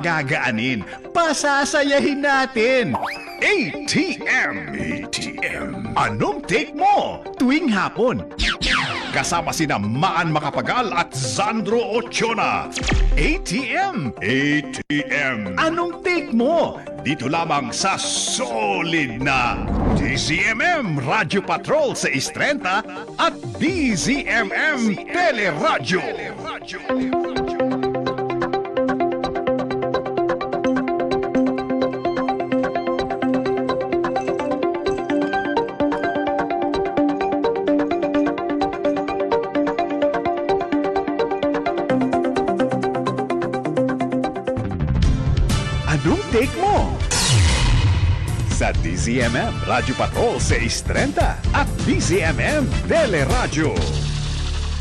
pagagaanin, pasasayahin natin. ATM. Anong take mo tuwing hapon? Kasama sina Maan Macapagal at Sandro Ochoa. ATM. Anong take mo? Dito lamang sa solid na DZMM Radyo Patrol sa 630 at DZMM Teleradyo. Anong take mo? Sa DZMM Radyo Patrol 630 at DZMM Teleradyo.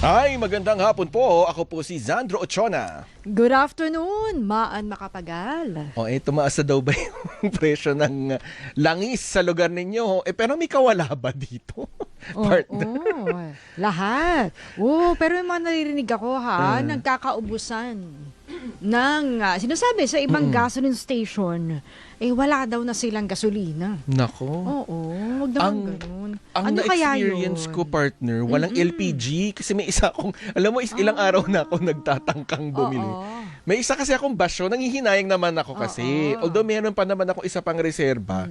Hi, magandang hapon po. Ako po si Sandro Ochoa. Good afternoon, Maan Macapagal. Tumaas na daw ba yung presyo ng langis sa lugar ninyo? Pero may kawala ba dito? Partner? Lahat. Pero yung mga naririnig ako nagkakaubusan ng sinasabi sa ibang gasoline station, wala daw na silang gasolina. Nako. Oo, wag naman ganun. Ang Ano kaya na-experience yun? ko, partner, walang LPG. Kasi may isa akong, alam mo, ilang araw na ako nagtatangkang bumili. May isa kasi akong basyo, nanghihinayang naman ako kasi. Although meron pa naman ako isa pang reserba,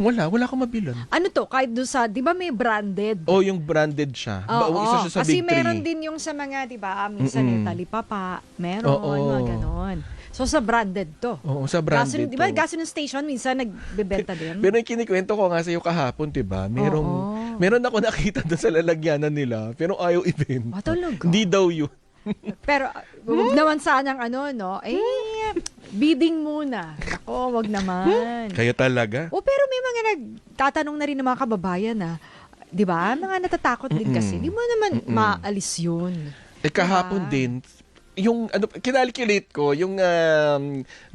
wala akong mabilan. Ano to? Kahit doon sa, di ba may branded? Yung branded siya. Oo, Isa siya sa kasi Big Three. meron din yung sa mga, di ba, minsan talipapa, meron, mga ganon. So sa branded to. Oo, sa branded Di ba gasoline station minsan nagbebenta din? Pero yung kinikwento ko nga sa'yo kahapon, diba? Meron ako nakita doon sa lalagyanan nila, pero ayaw ibenta. Talaga? Hindi daw yun. Pero wag naman sanang bidding muna. Ako, wag naman. Kaya talaga? Pero may mga nagtatanong na rin ng mga kababayan di ba? Mga natatakot din kasi. Di mo naman maalis yun. Kahapon din, yung kinalculate ko, yung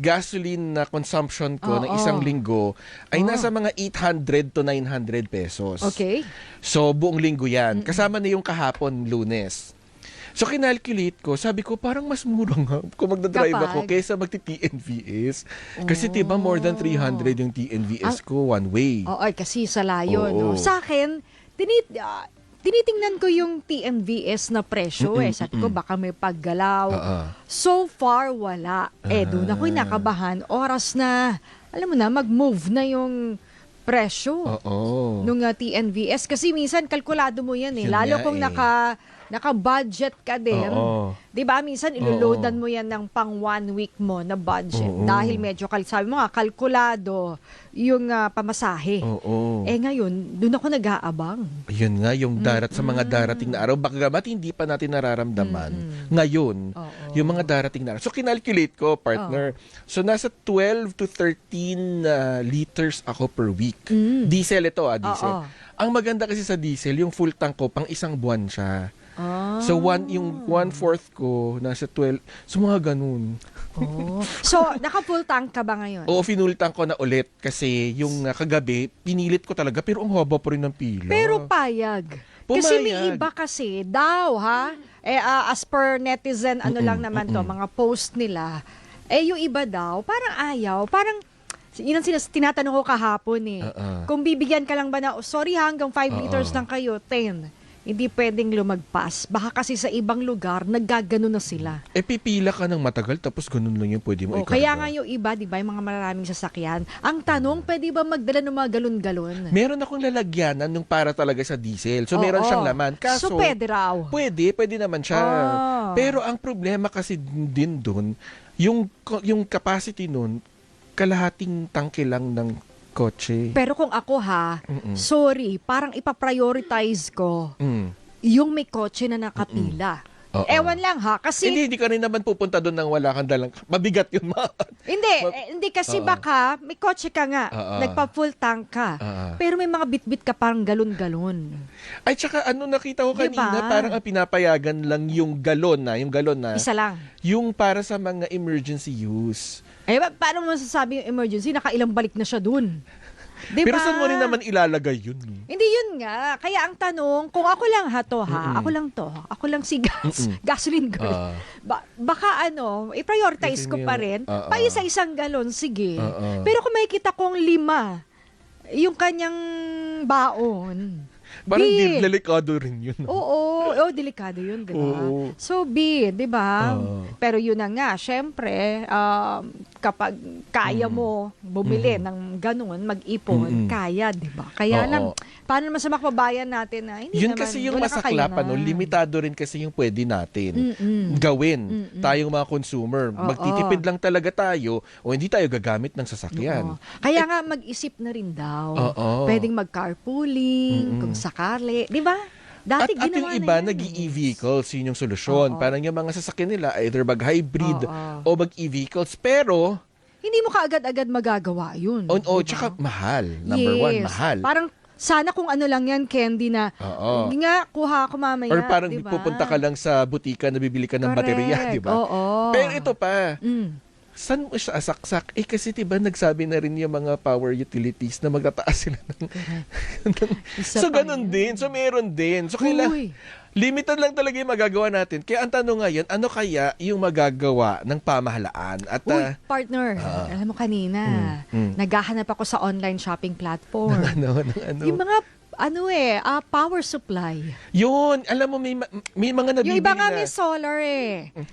gasoline na consumption ko ng isang linggo ay nasa mga 800 to 900 pesos. Okay. So, buong linggo yan. Kasama na yung kahapon, Lunes. So, kinalculate ko, sabi ko, parang mas mura nga kung magdadrive ako kaysa magti-TNVS. Kasi diba more than 300 yung TNVS ko one way. Kasi sa layo, no? Sa akin, tinitingnan ko yung TMVS na presyo Sabi ko baka may paggalaw. So far wala. Doon ako'y nakabahan. Oras na, alam mo na, mag-move na yung presyo nung TNVS. Kasi minsan kalkulado mo yan Lalo kung naka-budget ka din. Diba? Minsan iloloadan mo yan ng pang 1 week mo na budget. Dahil medyo, sabi mo kalkulado yung pamasahe. Ngayon, doon ako nag-aabang. Yun nga, yung sa mga darating na araw. Bagamat hindi pa natin nararamdaman. Ngayon, yung mga darating na araw. So, kinalculate ko, partner. So, nasa 12 to 13 liters ako per week. Diesel ito, diesel. Ang maganda kasi sa diesel, yung full tank ko, pang isang buwan siya. So, yung 1/4 ko, nasa 12. So, mga ganun. So, naka-full tank ka ba ngayon? Oo, finull tank ko na ulit. Kasi yung kagabi, pinilit ko talaga. Pero ang haba pa rin ng pila. Pero payag. Kasi may iba kasi daw, as per netizen, lang naman to, mga post nila. Yung iba daw, parang ayaw. Parang, yun ang tinatanong ko kahapon Kung bibigyan ka lang ba na, sorry hanggang 5 liters lang kayo, 10. Hindi pwedeng lumagpas. Baka kasi sa ibang lugar, naggagano na sila. Pipila ka ng matagal, tapos ganun lang yung pwede mo ikarga. Kaya nga yung iba, di ba, yung mga maraming sasakyan, ang tanong, pwede ba magdala ng mga galon-galon? Meron akong lalagyanan nung para talaga sa diesel. So, meron siyang laman. Kaso, so, pwede raw? Pwede naman siya. Pero ang problema kasi din dun, yung capacity nun, kalahating tangke lang ng kotse. Pero kung ako sorry, parang ipaprioritize ko yung may kotse na nakapila. Ewan lang kasi... Hindi ka rin naman pupunta doon nang wala kang dalang... Mabigat yun, Hindi kasi baka may kotse ka nga, nagpa-full tank ka, pero may mga bit-bit ka parang galon-galon. Ay, tsaka nakita ko kanina, parang pinapayagan lang yung galon na. Isa lang. Yung para sa mga emergency use. Paano mo masasabi yung emergency? Nakailang balik na siya dun. Diba? Pero saan mo rin naman ilalagay yun? Hindi yun nga. Kaya ang tanong, kung ako lang ako lang si gasoline girl. Baka i-prioritize ko pa rin. Pa isa-isang galon, sige. Pero kung makikita kong 5, yung kanyang baon. Parang delikado rin yun. Oo, delikado yun, di ba? Oo. So, di ba? Pero yun na nga, syempre, kapag kaya mo bumili ng ganun, mag-ipon, kaya, di ba? Kaya lang, paano naman sa makababayan natin na hindi yun naman, kasi yung wala masaklapan, limitado rin kasi yung pwede natin gawin. Tayong mga consumer. Magtitipid lang talaga tayo o hindi tayo gagamit ng sasakyan. Kaya nga, mag-isip na rin daw. Pwedeng mag-carpooling, kung sakali. Di ba? Dati At yung iba, nag-e-vehicles, yun yung solusyon. Parang yung mga sasakyan nila, either mag-hybrid o mag-e-vehicles. Pero, hindi mo kaagad-agad magagawa yun. diba? Tsaka mahal. Number one, mahal. Parang, sana kung ano lang yan, candy na, hindi nga, kuha ako mamaya. Or parang diba? pupunta ka lang sa butika na bibili ka ng baterya, di ba? Pero ito pa, saan mo siya asaksak? Kasi diba nagsabi na rin yung mga power utilities na magtataas sila ng... So, ganun din. So, meron din. So, limited lang talaga yung magagawa natin. Kaya ang tanong ngayon, ano kaya yung magagawa ng pamahalaan? At, partner, alam mo kanina, naghahanap ako sa online shopping platform. ano? Yung mga power supply. Yun, alam mo, may mga nabibili na. Yung iba nga may solar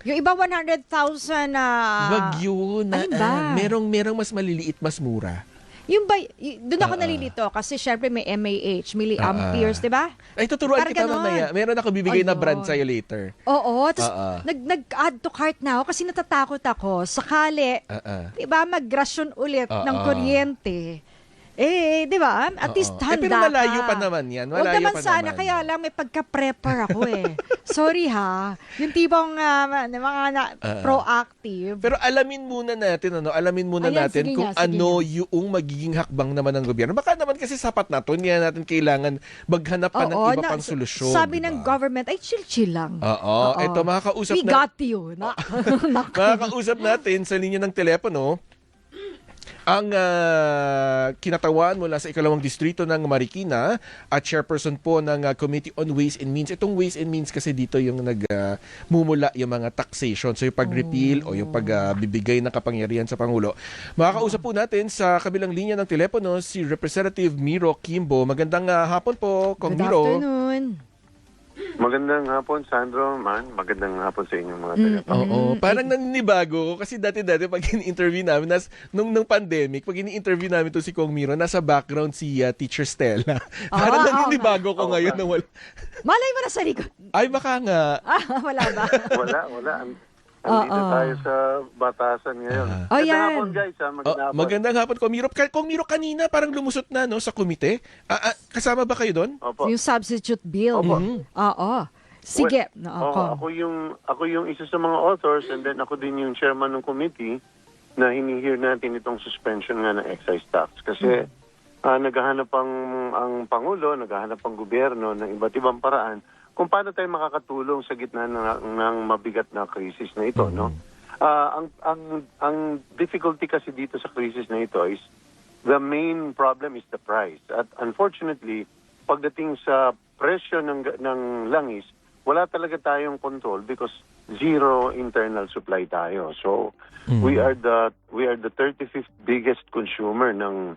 Yung iba 100,000 na... Wag yun. Alin ba? Merong mas maliliit, mas mura. Yung ba, doon ako nalilito kasi syempre may MAH, milliamperes, di ba? Ay, tuturuan kita ganon. mamaya. Meron ako bibigay na brand sa'yo later. Oo, tapos nag-add to cart na ako kasi natatakot ako. Sakali, di ba, mag-rasyon ulit ng kuryente. Di ba? At least handa pero malayo pa naman yan. Huwag Malayo naman pa sana, naman. kaya lang may pagka-prepper ako Sorry ha. Yung tipong proactive. Pero alamin muna natin, Sige kung nga, sige ano yung magiging hakbang naman ng gobyerno. Baka naman kasi sapat na to, hindi na natin kailangan maghanap pa ng iba pang solusyon. Sabi diba? ng government, ay chill lang. Ito, makakausap We got you. makakausap natin sa linya ng telepono ang kinatawan mula sa ikalawang distrito ng Marikina at chairperson po ng Committee on Ways and Means. Itong Ways and Means kasi dito yung nagmumula yung mga taxation. So yung pag-repeal o yung pagbibigay ng kapangyarihan sa Pangulo. Makakausap po natin sa kabilang linya ng telepono si Representative Miro Kimbo. Magandang hapon po, Kong Good Miro. afternoon. Magandang hapon, Sandro, magandang hapon sa inyong mga telepono. Oo, parang naninibago ko kasi dati pag ini-interview namin nung pandemic, pag ini-interview namin to si Kong Miro, nasa background si Teacher Stella. Parang naninibago ko ngayon na wala. Malay mo na sa likod. Ay, baka nga. Wala ba? Wala. Andito tayo sa batasan ngayon. Magandang hapon, guys. Magandang hapon. Magandang hapon, Kong Miro. Kong Miro, kanina parang lumusot na sa komite. Kasama ba kayo doon? Opo. Yung substitute bill. Opo. Oo. Sige. Ako yung isa sa mga authors and then ako din yung chairman ng committee na hini-hear natin itong suspension nga ng excise tax. Kasi naghahanap ang Pangulo, naghahanap ang gobyerno ng iba't ibang paraan kung paano tayo makakatulong sa gitna ng mabigat na krisis na ito, no? Ang difficulty kasi dito sa krisis na ito is the main problem is the price. At unfortunately, pagdating sa presyo ng langis, wala talaga tayong control because zero internal supply tayo. So, we are the 35th biggest consumer ng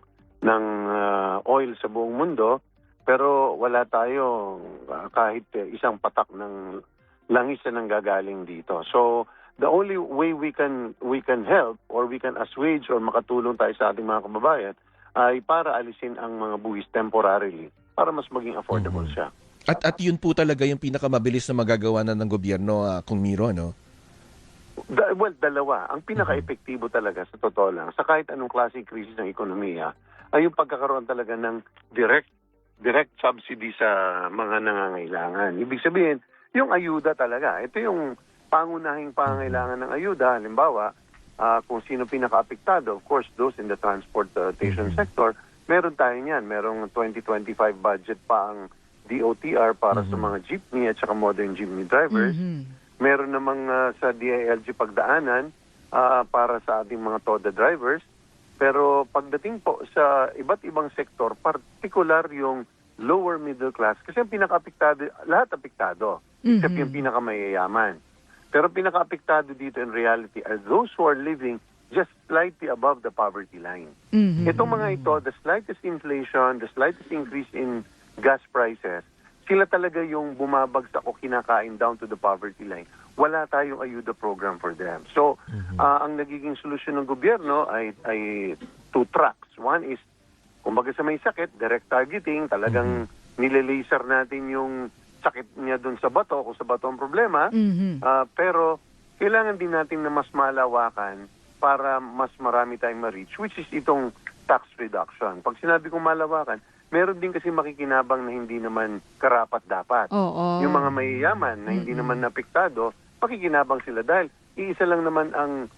oil sa buong mundo. Pero wala tayo kahit isang patak ng langis na nanggagaling dito. So, the only way we can help or we can assuage or makatulong tayo sa ating mga kababayan ay para alisin ang mga buwis temporarily para mas maging affordable siya. At yun po talaga yung pinakamabilis na magagawa na ng gobyerno, Kong Miro, no? Dalawa. Ang pinaka-epektibo talaga sa totoo lang, sa kahit anong klaseng krisis ng ekonomiya, ay yung pagkakaroon talaga ng direct subsidy sa mga nangangailangan. Ibig sabihin, yung ayuda talaga. Ito yung pangunahing pangangailangan ng ayuda. Halimbawa, kung sino pinaka-apektado, of course, those in the transportation sector, meron tayo niyan. Merong 2025 budget pa ang DOTR para sa mga jeepney at saka modern jeepney drivers. Meron namang sa DILG pagdaanan para sa ating mga TODA drivers. Pero pagdating po sa iba't ibang sektor, particular yung lower middle class, kasi ang pinaka-apektado, lahat apektado, except yung pinaka-mayayaman. Pero pinaka-apektado dito in reality are those who are living just slightly above the poverty line. Itong mga ito, the slightest inflation, the slightest increase in gas prices, sila talaga yung bumabagsak o kinakain down to the poverty line. Wala tayong ayuda program for them. So, ang nagiging solusyon ng gobyerno ay two tracks. One is, kumbaga sa may sakit, direct targeting, talagang nilelaser natin yung sakit niya dun sa bato, kung sa bato ang problema. Pero, kailangan din natin na mas malawakan para mas marami tayong ma-reach, which is itong tax reduction. Pag sinabi kong malawakan, meron din kasi makikinabang na hindi naman karapat-dapat. Yung mga mayayaman na hindi naman napiktado, makikinabang sila dahil iisa lang naman ang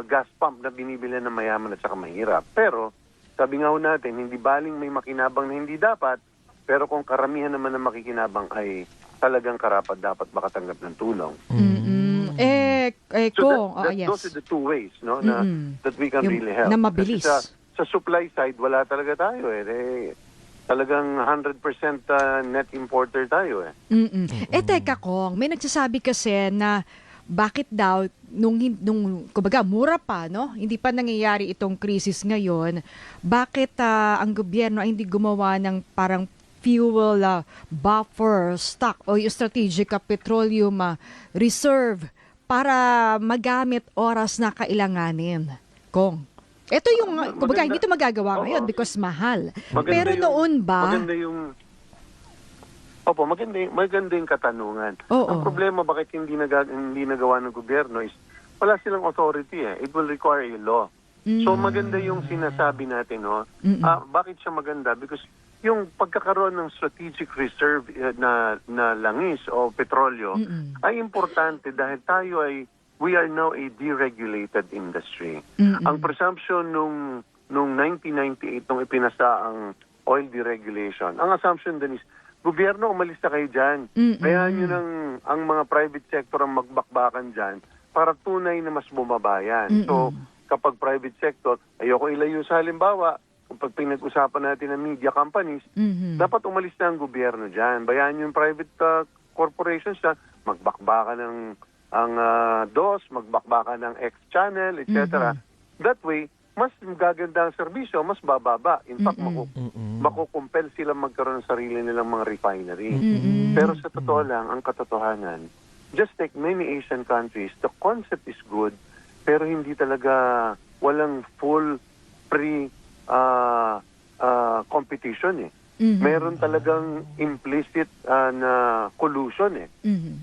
gas pump na binibili ng mayaman at saka mahirap. Pero, sabi nga ho natin, hindi baling may makinabang na hindi dapat, pero kung karamihan naman na makikinabang ay talagang karapat-dapat makatanggap ng tulong. So yes. those are the two ways, no, na that we can really help. Na mabilis. Kasi sa supply side, wala talaga tayo talagang 100% net importer tayo Teka Kong, may nagsasabi kasi na bakit daw nung kumbaga mura pa, no? Hindi pa nangyayari itong crisis ngayon, bakit ang gobyerno ay hindi gumawa ng parang fuel buffer stock o yung strategic petroleum reserve para magamit oras na kailanganin? Kong, ito yung, kumbaga, hindi ito magagawa ngayon because mahal. Pero noon ba? Maganda yung katanungan. Ang problema, bakit hindi nagawa ng gobyerno is, wala silang authority It will require a law. So maganda yung sinasabi natin, no? Bakit siya maganda? Because yung pagkakaroon ng strategic reserve na langis o petrolyo ay importante dahil we are now a deregulated industry. Ang presumption nung 1998 nung ipinasa ang oil deregulation, ang assumption din is, gobyerno, umalis na kayo dyan. Kaya nyo ang mga private sector ang magbakbakan dyan para tunay na mas bumaba yan. So, kapag private sector, ayoko ilayo sa halimbawa, kapag pinag-usapan natin ng media companies, dapat umalis na ang gobyerno dyan. Bayaan yung private corporations na magbakbakan ng DOS, magbakbakan ng X-channel, etc. That way, mas gaganda ang serbisyo, mas bababa. In fact, makukumpel sila magkaroon ng sarili nilang mga refinery. Pero sa totoo lang, ang katotohanan, just like many Asian countries, the concept is good, pero hindi talaga walang full free competition Meron talagang implicit na collusion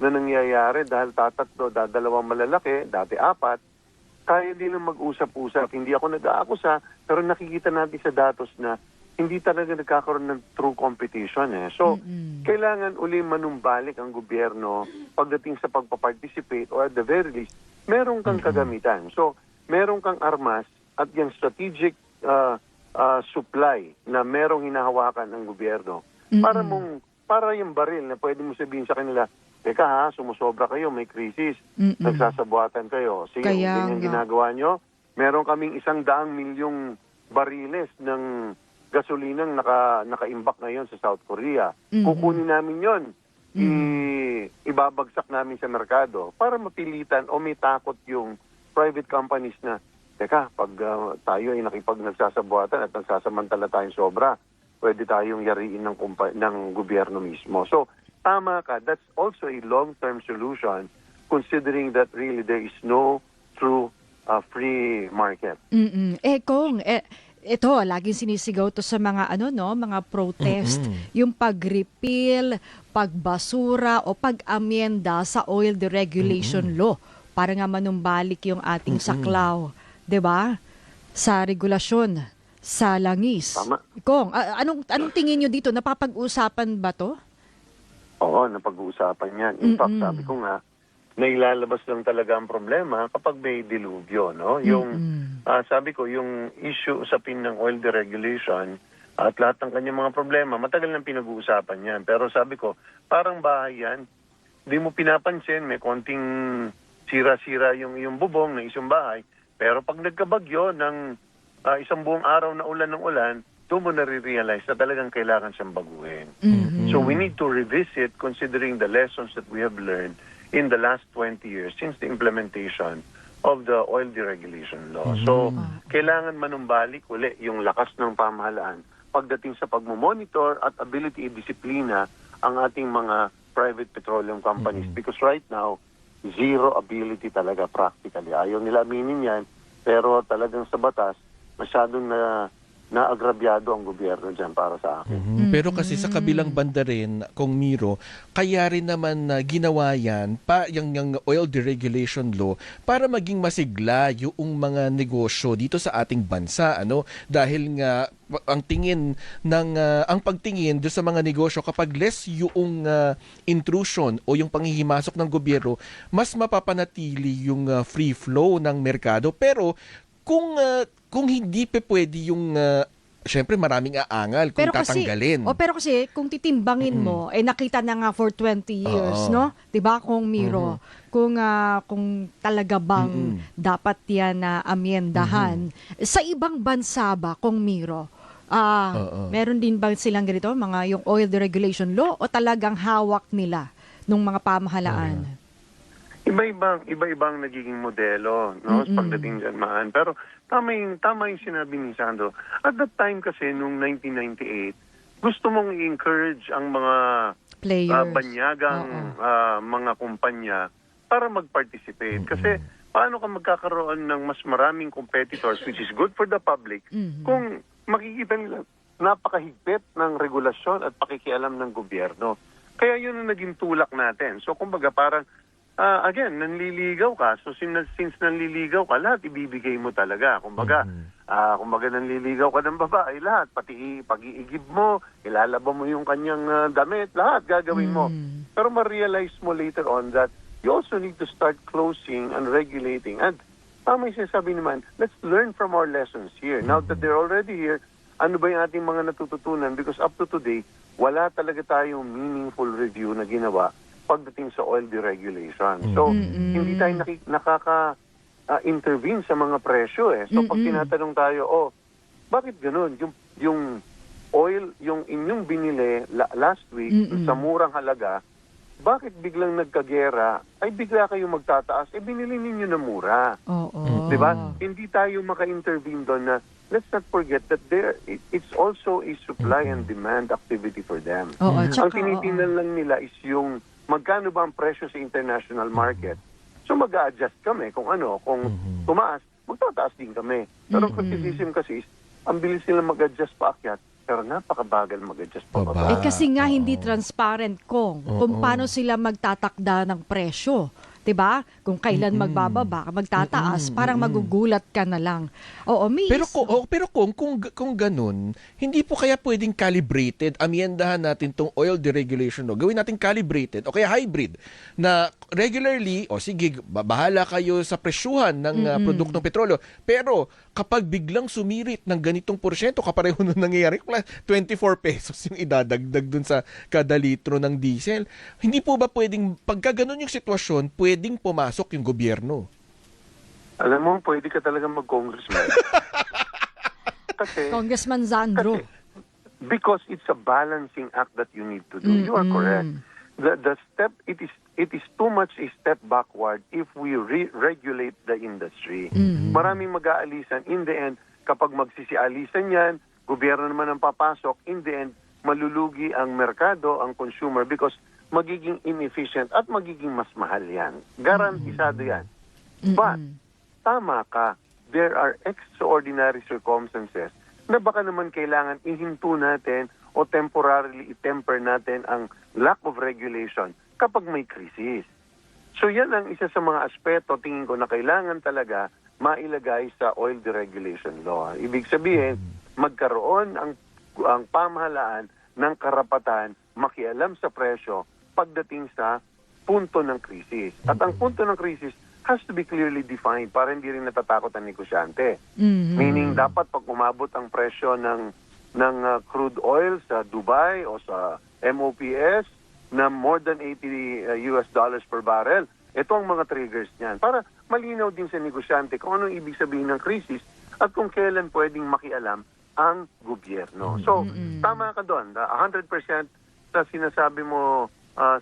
na nangyayari dahil tatatlo, dadalawang malalaki, dati 4, kaya din lang mag-usap-usap. Hindi ako nag-aakusa, pero nakikita natin sa datos na hindi talaga nagkakaroon ng true competition So, kailangan uli manumbalik ang gobyerno pagdating sa pagpaparticipate or at the very least, meron kang kagamitan. So, meron kang armas at yung strategic supply na merong hinahawakan ng gobyerno. Para yung baril na pwede mo sabihin sa kanila, teka sumusobra kayo, may krisis, nagsasabuatan kayo. Sige, yung ginagawa nyo, meron kaming 100 milyong bariles ng gasolinang naka-imbak ngayon sa South Korea. Kukunin namin yon, ibabagsak namin sa merkado para mapilitan o may takot yung private companies na teka, pag tayo ay nagsasabuatan at nagsasamantala tayong sobra, pwede tayong yariin ng gobyerno mismo. So, tama ka. That's also a long-term solution considering that really there is no true free market. Kong, ito, laging sinisigaw to sa mga mga protest, yung pag-repeal, pagbasura o pag-amyenda sa oil deregulation law para nga manumbalik yung ating saklaw. 'Di ba? Sa regulasyon sa langis. Tama. Kong, anong tingin niyo dito? Napapag-usapan ba 'to? Oo, napag-uusapan 'yan. In fact, sabi ko nga, nailalabas lang talaga ang problema kapag may dilubyo, no? Yung sabi ko, yung issue usapin ng oil deregulation at lahat ng kanyang mga problema, matagal nang pinag-uusapan 'yan. Pero sabi ko, parang bahay 'yan. Hindi mo pinapansin, may konting sira-sira yung bubong ng isang bahay. Pero pag nagkabagyo ng isang buong araw na ulan ng ulan, doon mo nare-realize na talagang kailangan siyang baguhin. So we need to revisit considering the lessons that we have learned in the last 20 years since the implementation of the oil deregulation law. So kailangan manumbalik uli yung lakas ng pamahalaan pagdating sa pagmomonitor at ability i-disiplina ang ating mga private petroleum companies. Because right now, zero ability talaga practically. Ayaw nila aminin yan, pero talagang sa batas, masyadong naagrabyado ang gobyerno dyan para sa akin. Pero kasi sa kabilang banda rin, Kong Miro, kaya rin naman ginawa yan, yung oil deregulation law, para maging masigla yung mga negosyo dito sa ating bansa. Dahil nga, ang pagtingin doon sa mga negosyo, kapag less yung intrusion o yung panghihimasok ng gobyerno, mas mapapanatili yung free flow ng merkado. Pero kung hindi pwede yung syempre maraming aangal kung tatanggalin. Pero kasi kung titimbangin mo, nakita na nga for 20 years, no? 'Di ba, Kung Miro? Kung talaga bang dapat yan na amyendahan. Sa ibang bansa ba, Kung Miro? Meron din ba silang ganito, mga yung oil deregulation law, o talagang hawak nila nung mga pamahalaan? Iba-ibang nagiging modelo, no? Pagdating dyan, Maan. Pero tama yung sinabi ni Sandro. At that time kasi, noong 1998, gusto mong i-encourage ang mga banyagang mga kumpanya para mag-participate. Kasi paano ka magkakaroon ng mas maraming competitors, which is good for the public, kung makikita nila napakahigpit ng regulasyon at pakikialam ng gobyerno. Kaya yun ang naging tulak natin. So kumbaga parang again, nanliligaw ka. So since nanliligaw ka, lahat ibibigay mo talaga. Kumbaga, nanliligaw ka ng babae, lahat. Pati pag-iigib mo, ilalaba mo yung kanyang damit, lahat gagawin mo. Pero ma-realize mo later on that you also need to start closing and regulating. And tama yung sinasabi naman, let's learn from our lessons here. Now that they're already here, ano ba yung ating mga natututunan? Because up to today, wala talaga tayong meaningful review na ginawa pagdating sa oil deregulation. So, hindi tayo nakaka-intervene sa mga presyo eh. So, pag tinatanong tayo, bakit ganun? Yung oil, yung inyong binili last week sa murang halaga, bakit biglang nagkagera, ay bigla kayong magtataas, binili ninyo na mura. Diba? Hindi tayo maka-intervene doon na, let's not forget that it's also a supply and demand activity for them. Ang tinitingnan lang nila is yung magkano ba ang presyo sa international market. So mag-a-adjust kami kung tumaas, magtataas din kami. Pero ang criticism kasi is, ang bilis nila mag-adjust paakyat, pero napakabagal mag-adjust pababa. Kasi nga hindi transparent kung paano sila magtatakda ng presyo. 'Di ba? Kung kailan magbababa, magtataas, parang magugulat ka na lang. Pero kung ganun, hindi po kaya pwedeng calibrated, amyendahan natin tong oil deregulation law. Gawin natin calibrated o kaya hybrid na regularly, sige, bahala kayo sa presyuhan ng produktong petrolyo. Pero kapag biglang sumirit ng ganitong porsyento, kapareho nung nangyayari, 24 pesos yung idadagdag dun sa kada litro ng diesel. Hindi po ba pwedeng, pagka ganun yung sitwasyon, pwedeng pumasok yung gobyerno? Alam mo, pwede ka talaga mag-congressman. Congressman Sandro. Because it's a balancing act that you need to do. You are correct. The step, it is too much a step backward if we regulate the industry. Maraming mag-aalisan. In the end, kapag magsisialisan yan, gobyerno naman ang papasok, in the end, malulugi ang merkado, ang consumer, because magiging inefficient at magiging mas mahal yan. Garantisado yan. But, tama ka, there are extraordinary circumstances na baka naman kailangan ihinto natin o temporarily itemper natin ang lack of regulation kapag may krisis. So yan ang isa sa mga aspeto tingin ko na kailangan talaga mailagay sa oil deregulation law. Ibig sabihin, magkaroon ang pamahalaan ng karapatan makialam sa presyo pagdating sa punto ng krisis. At ang punto ng krisis has to be clearly defined para hindi rin natatakot ang negosyante. Meaning, dapat pag umabot ang presyo ng crude oil sa Dubai o sa MOPS na more than $80 per barrel, ito ang mga triggers niyan. Para malinaw din sa negosyante kung anong ibig sabihin ng krisis at kung kailan pwedeng makialam ang gobyerno. So, tama ka doon. 100% sa sinasabi mo,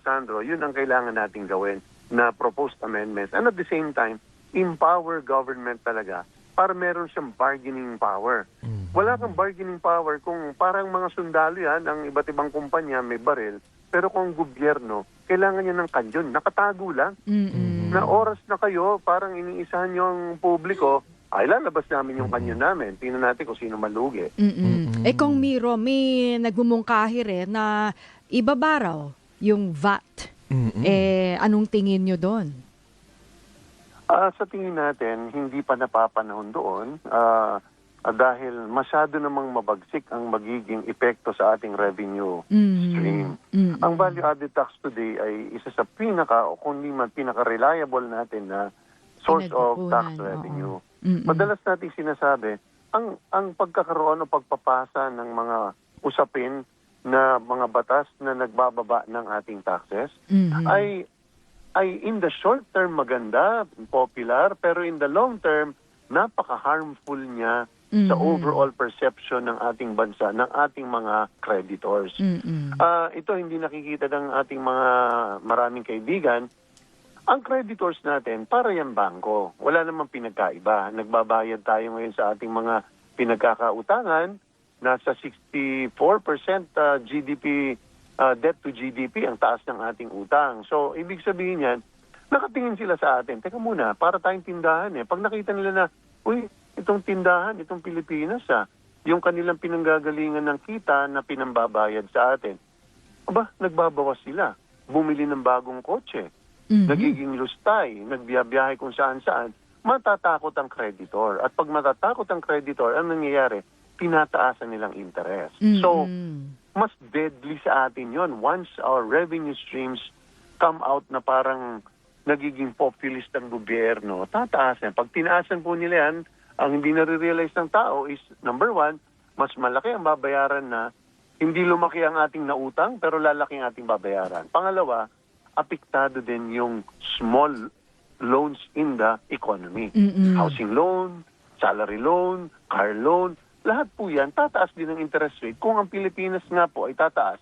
Sandro, yun ang kailangan nating gawin na proposed amendments. And at the same time, empower government talaga para meron siyang bargaining power. Wala kang bargaining power kung parang mga sundalo yan, ang iba't ibang kumpanya may baril, pero kung gobyerno, kailangan niya ng kanyon. Nakatago lang. Na oras na kayo, parang iniisahan niyo ang publiko, ay lalabas namin yung kanyon namin. Tingnan natin kung sino malugi. Kung Miro, may nagmumungkahi rin na ibabaraw yung VAT. Anong tingin nyo doon? Sa tingin natin, hindi pa napapanahon doon dahil masyado namang mabagsik ang magiging epekto sa ating revenue stream. Ang value-added tax today ay isa sa o kundi man pinaka-reliable natin na source of tax revenue. Madalas natin sinasabi, ang pagkakaroon o pagpapasa ng mga usapin na mga batas na nagbababa ng ating taxes ay in the short term maganda, popular, pero in the long term, napaka-harmful niya sa overall perception ng ating bansa, ng ating mga creditors. Ito hindi nakikita ng ating mga maraming kaibigan. Ang creditors natin, para yan bangko. Wala namang pinagkaiba. Nagbabayad tayo ngayon sa ating mga pinagkakautangan. Nasa 64% GDP, debt to GDP, ang taas ng ating utang. So, ibig sabihin yan, nakatingin sila sa atin. Teka muna, para tayong tindahan eh. Pag nakita nila na, uy, itong tindahan, itong Pilipinas yung kanilang pinanggagalingan ng kita na pinambabayad sa atin. Aba, nagbabawas sila. Bumili ng bagong kotse. Nagiging lustay, nagbiyabiyahe kung saan-saan. Matatakot ang creditor. At pag matatakot ang creditor, ang nangyayari, tinataasan nilang interest. So, mas deadly sa atin yon once our revenue streams come out na parang nagiging populist ang gobyerno, tataasan. Pag tinaasan po nila yan, ang hindi nare-realize ng tao is, number one, mas malaki ang babayaran na hindi lumaki ang ating nautang, pero lalaki ang ating babayaran. Pangalawa, apektado din yung small loans in the economy. Housing loan, salary loan, car loan, lahat po yan, tataas din ang interest rate. Kung ang Pilipinas nga po ay tataas,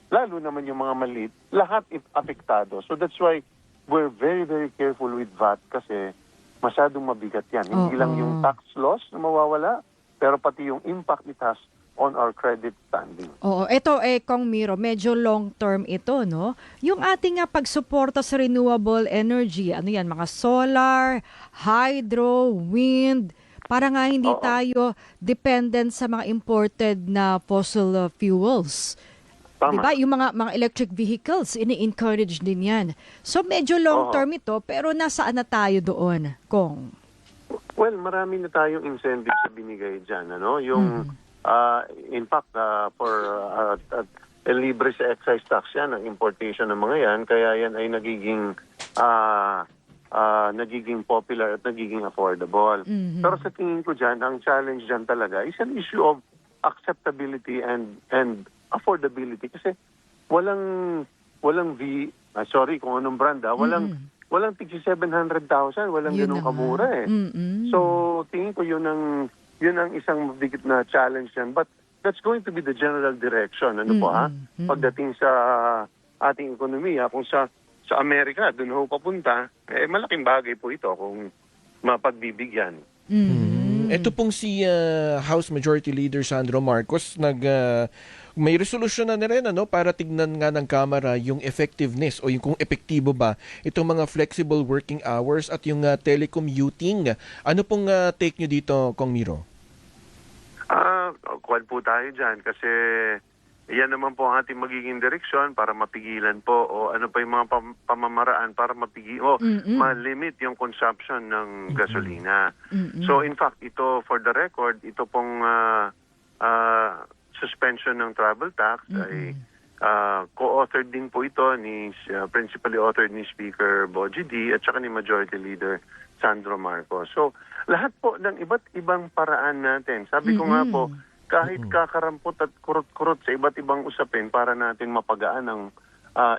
lalo naman yung mga maliit, lahat apektado. So that's why we're very, very careful with VAT kasi masyadong mabigat yan. Hindi lang yung tax loss na mawawala, pero pati yung impact it has on our credit standing. Oo, ito Kong Miro, medyo long term ito, no? Yung ating pagsuporta sa renewable energy, ano yan, mga solar, hydro, wind, para nga hindi tayo dependent sa mga imported na fossil fuels. Tama. Diba? Yung mga electric vehicles, ini-encourage din yan. So medyo long term ito, pero nasaan na tayo doon, Kong? Well, marami na tayong incentives na binigay dyan. Ano? Yung, in fact, for libre sa excise tax yan, ang importation ng mga yan, kaya yan ay nagiging popular at nagiging affordable. Pero sa tingin ko dyan, ang challenge dyan talaga is an issue of acceptability and affordability. Kasi walang sorry kung anong brand, walang tig 700,000, walang Yun ganun naman. kamura eh. So tingin ko yun ang isang bigit na challenge dyan. But that's going to be the general direction. Pagdating sa ating ekonomiya, kung sa Amerika, doon ho papunta, malaking bagay po ito kung mapagbibigyan. Ito pong si House Majority Leader Sandro Marcos may resolusyon na rin para tignan nga ng Kamara yung effectiveness o yung kung epektibo ba itong mga flexible working hours at yung telecommuting. Ano pong take nyo dito, Kong Miro? Kuwan po tayo dyan kasi yan naman po ang ating magiging direksyon para mapigilan po o ano pa yung mga pamamaraan para ma-limit yung consumption ng gasolina. So in fact, ito for the record, ito pong suspension ng travel tax ay co-authored din po ito principally authored ni Speaker Bogie D at saka ni Majority Leader Sandro Marcos. So lahat po ng iba't ibang paraan natin. Sabi ko nga po, kahit kakarampot at kurot-kurot sa iba't ibang usapin para natin mapagaan ang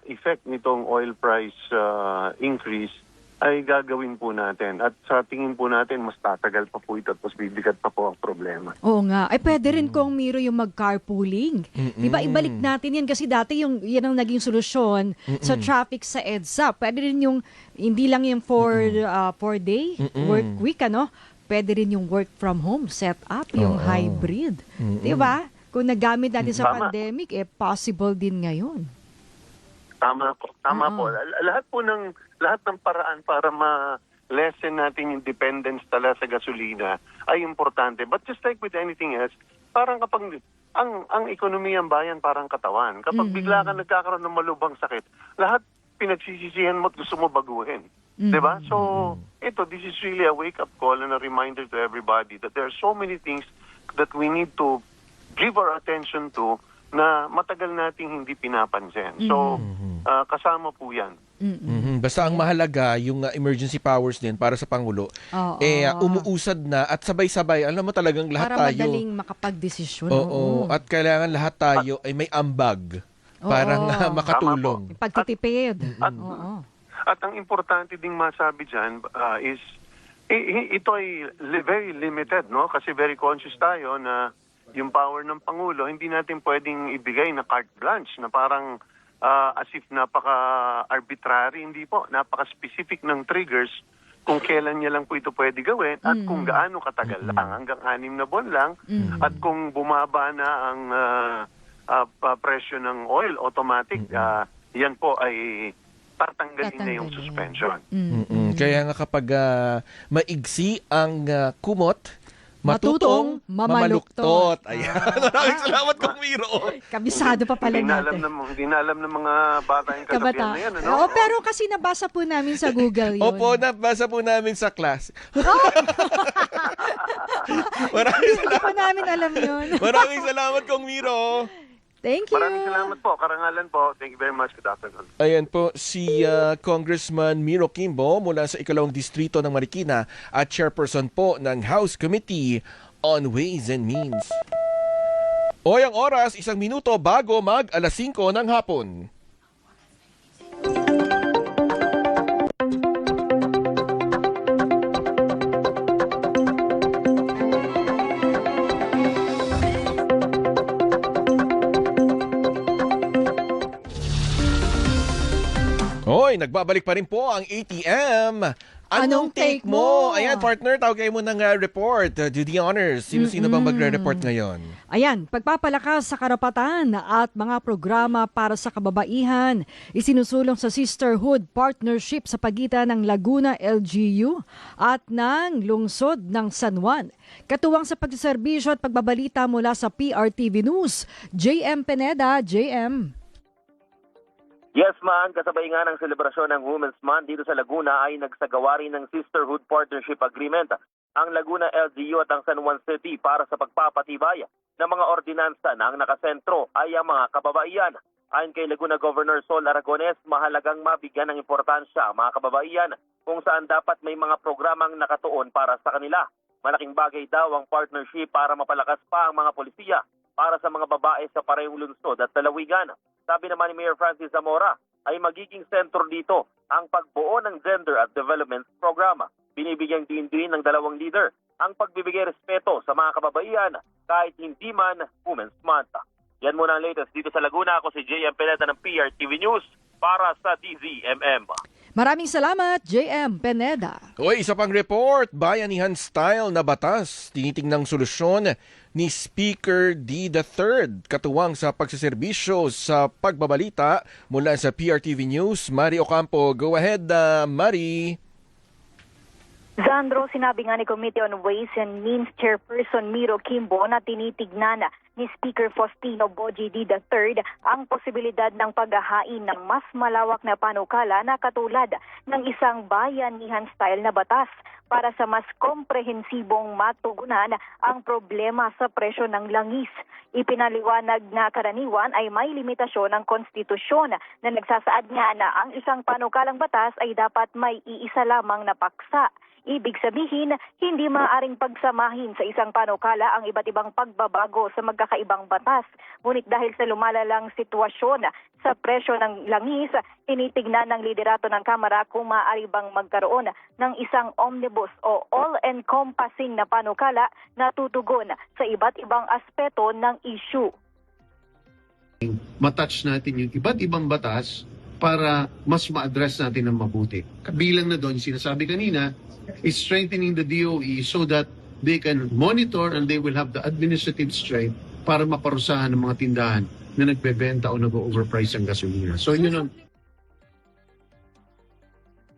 effect nitong oil price increase, ay gagawin po natin. At sa tingin po natin, mas tatagal pa po ito at mas bibigat pa po ang problema. Oo nga. Ay, pwede rin kung Miro yung mag-carpooling. Diba, ibalik natin yan kasi dati yan ang naging solusyon sa traffic sa EDSA. Pwede rin yung, hindi lang yung 4-day work week, ano? Pwede rin yung work from home setup, yung hybrid. Diba? Kung nagamit natin sa Tama. pandemic, possible din ngayon. Tama po. Lahat ng paraan para ma-lessen natin yung dependence talaga sa gasolina ay importante. But just like with anything else, parang kapag ang ekonomiya ng bayan parang katawan. Kapag bigla ka nagkakaroon ng malubhang sakit, lahat pinagsisisihan mo at gusto mo baguhin. Diba? So, this is really a wake-up call and a reminder to everybody that there are so many things that we need to give our attention to na matagal nating hindi pinapansin. So, kasama po yan. Basta ang mahalaga, yung emergency powers din para sa Pangulo, umuusad na at sabay-sabay. Alam mo talagang lahat Para tayo. madaling makapag-desisyon. Oo. At kailangan lahat tayo ay may ambag para nga makatulong. Pagtitipid. At ang importante ding masabi dyan is, ito ay very limited, no? Kasi very conscious tayo na yung power ng Pangulo, hindi natin pwedeng ibigay na carte blanche na parang as if napaka-arbitrary. Hindi po. Napaka-specific ng triggers kung kailan niya lang po ito pwede gawin at kung gaano katagal lang. Hanggang 6 na buwan lang. At kung bumaba na ang presyo ng oil, automatic, yan po ay tatanggalin na yung suspension. Kaya nga kapag maigsi ang kumot, Matutong mamaluktot. Ayan. Maraming salamat kong Miro. Kabisado pa pala Hindi natin. na alam ng mga bata yung kasabihan na yan. Ano? Pero kasi nabasa po namin sa Google yun. Opo, nabasa po namin sa class. Maraming Hindi pa namin alam yun. Maraming salamat kong Miro. Thank you. Maraming salamat po. Karangalan po. Thank you very much. Good afternoon. Ayan po si Congressman Miro Kimbo mula sa 2nd Distrito ng Marikina at chairperson po ng House Committee on Ways and Means. Hoy, ang oras, 1 minuto bago mag 5:00 ng hapon. Hoy, nagbabalik pa rin po ang ATM. Anong take mo? Ayan, partner, tawag kayo mo ng report. Do the honors. Sino-sino bang magre-report ngayon? Ayan, pagpapalakas sa karapatan at mga programa para sa kababaihan. Isinusulong sa Sisterhood Partnership sa pagitan ng Laguna LGU at ng lungsod ng San Juan. Katuwang sa pagserbisyo at pagbabalita mula sa PRTV News, JM Pineda, JM. Yes, man. Kasabay nga ng selebrasyon ng Women's Month dito sa Laguna ay nagsagawa rin ng Sisterhood Partnership Agreement ang Laguna LGU at ang San Juan City para sa pagpapatibay ng mga ordinansa na ang nakasentro ay ang mga kababaihan. Ayon kay Laguna Governor Sol Aragones, mahalagang mabigyan ng importansya ang mga kababaihan kung saan dapat may mga programang nakatuon para sa kanila. Malaking bagay daw ang partnership para mapalakas pa ang mga polisiya para sa mga babae sa parehong lungsod at lalawigan. Sabi naman ni Mayor Francis Zamora ay magiging sentro dito ang pagbuo ng Gender at Development Programa. Binibigyang diin-diin ng dalawang leader ang pagbibigay respeto sa mga kababaihan kahit hindi man Women's Month. Yan muna ang latest dito sa Laguna. Ako si JM Pineda ng PRTV News para sa DZMM. Maraming salamat, JM Pineda. Hoy, isa pang report, bayanihan style na batas, tinitingnang solusyon ni Speaker D. III, katuwang sa pagsiserbisyo sa pagbabalita mula sa PRTV News. Mari Ocampo, go ahead, Mari. Sandro, sinabi nga ni Committee on Ways and Means Chairperson Miro Kimbo na tinitignan ni Speaker Faustino Boji D. III ang posibilidad ng paghahain ng mas malawak na panukala na katulad ng isang bayanihan-style na batas para sa mas komprehensibong matugunan ang problema sa presyo ng langis. Ipinaliwanag na karaniwan ay may limitasyon ng konstitusyon na nagsasaad nga na ang isang panukalang batas ay dapat may iisa lamang na paksa. Ibig sabihin, hindi maaaring pagsamahin sa isang panukala ang iba't ibang pagbabago sa magkakaibang batas. Ngunit dahil sa lumalalang sitwasyon sa presyo ng langis, tinitignan ng liderato ng Kamara kung maaari bang magkaroon ng isang omnibus o all-encompassing na panukala na tutugon sa iba't ibang aspeto ng issue. Matouch natin yung iba't ibang batas para mas ma-address natin ng mabuti. Kabilang na doon, sinasabi kanina, is strengthening the DOE so that they can monitor and they will have the administrative strength para maparusahan ng mga tindahan na nagbebenta o nag-overprice ang gasolina. So yun ang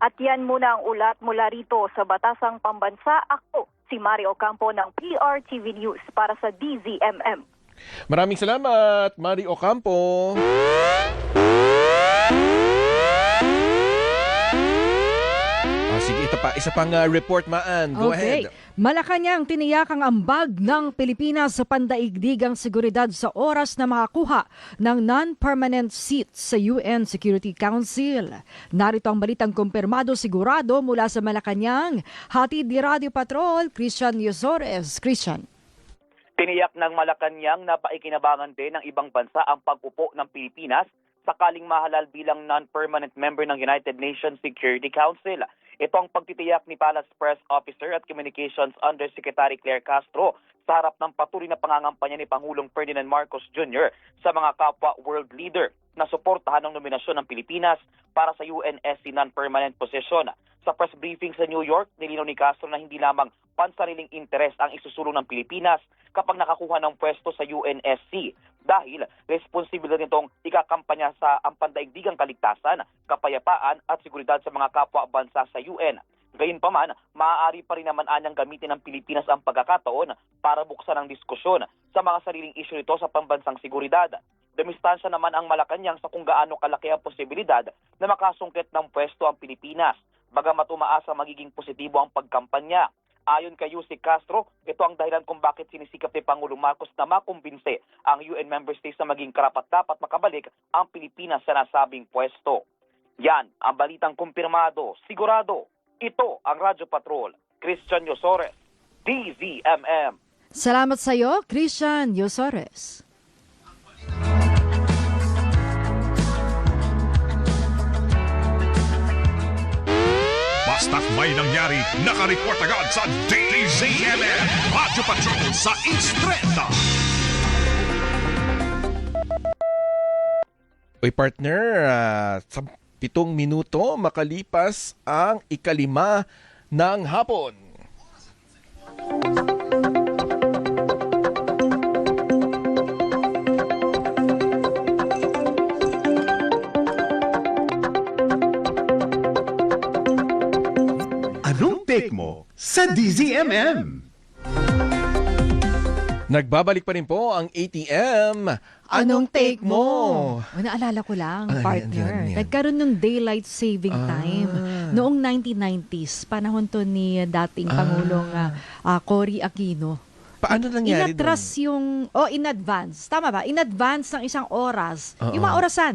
At yan muna ang ulat mula rito sa Batasang Pambansa. Ako si Mario Ocampo ng PRTV News para sa DZMM. Maraming salamat, Mari Ocampo. Sige, ito pa. Isa pang report, Maan. Go ahead. Malacanang tiniyak ang ambag ng Pilipinas sa pandaigdigang seguridad sa oras na makakuha ng non-permanent seat sa UN Security Council. Narito ang balitang kumpirmado sigurado mula sa Malacanang. Hatid ni Radio Patrol, Christian Yosores. Christian. Tiniyak ng Malacanang na paikinabangan din ng ibang bansa ang pag-upo ng Pilipinas sakaling mahalal bilang non-permanent member ng United Nations Security Council. Ito ang pagtitiyak ni Palace Press Officer at Communications Undersecretary Claire Castro sa harap ng patuloy na pangangampanya ni Pangulong Ferdinand Marcos Jr. sa mga kapwa world leader na suportahan ang nominasyon ng Pilipinas para sa UNSC non-permanent position. Sa press briefing sa New York, nilinaw ni Castro na hindi lamang pansariling interes ang isusulong ng Pilipinas kapag nakakuha ng pwesto sa UNSC dahil responsibilidad nitong ikakampanya sa ang pandaigdigang kaligtasan, kapayapaan at seguridad sa mga kapwa bansa sa UN. Gayunpaman, maaari pa rin naman anyang gamitin ng Pilipinas ang pagkakataon para buksan ang diskusyon sa mga sariling isyu nito sa pambansang seguridad. Dumistansya naman ang Malacanang sa kung gaano kalaki ang posibilidad na makasungkit ng pwesto ang Pilipinas, bagamat umaasa magiging positibo ang pagkampanya. Ayon kay Yusik Castro, ito ang dahilan kung bakit sinisikap ni Pangulong Marcos na makumbinse ang UN member states na maging karapat-dapat makabalik ang Pilipinas sa nasabing pwesto. Yan ang balitang kumpirmado, sigurado. Ito ang Radyo Patrol, Christian Yosores, DZMM. Salamat sa iyo, Christian Yosores. Basta't may nangyari, nakareport agad sa DZMM Radyo Patrol sa Instrenta. Uy, partner, sa 7 minuto makalipas ang 5:05 ng hapon. Anong take mo sa DZMM? Nagbabalik pa rin po ang ATM. Anong take mo? Naalala ko lang, Ano yan, partner. yan? Nagkaroon ng daylight saving time noong 1990s. Panahon to ni dating Pangulong Cory Aquino. Paano nangyari Inatras yung, in advance. Tama ba? In advance ng isang oras. Yung mga orasan.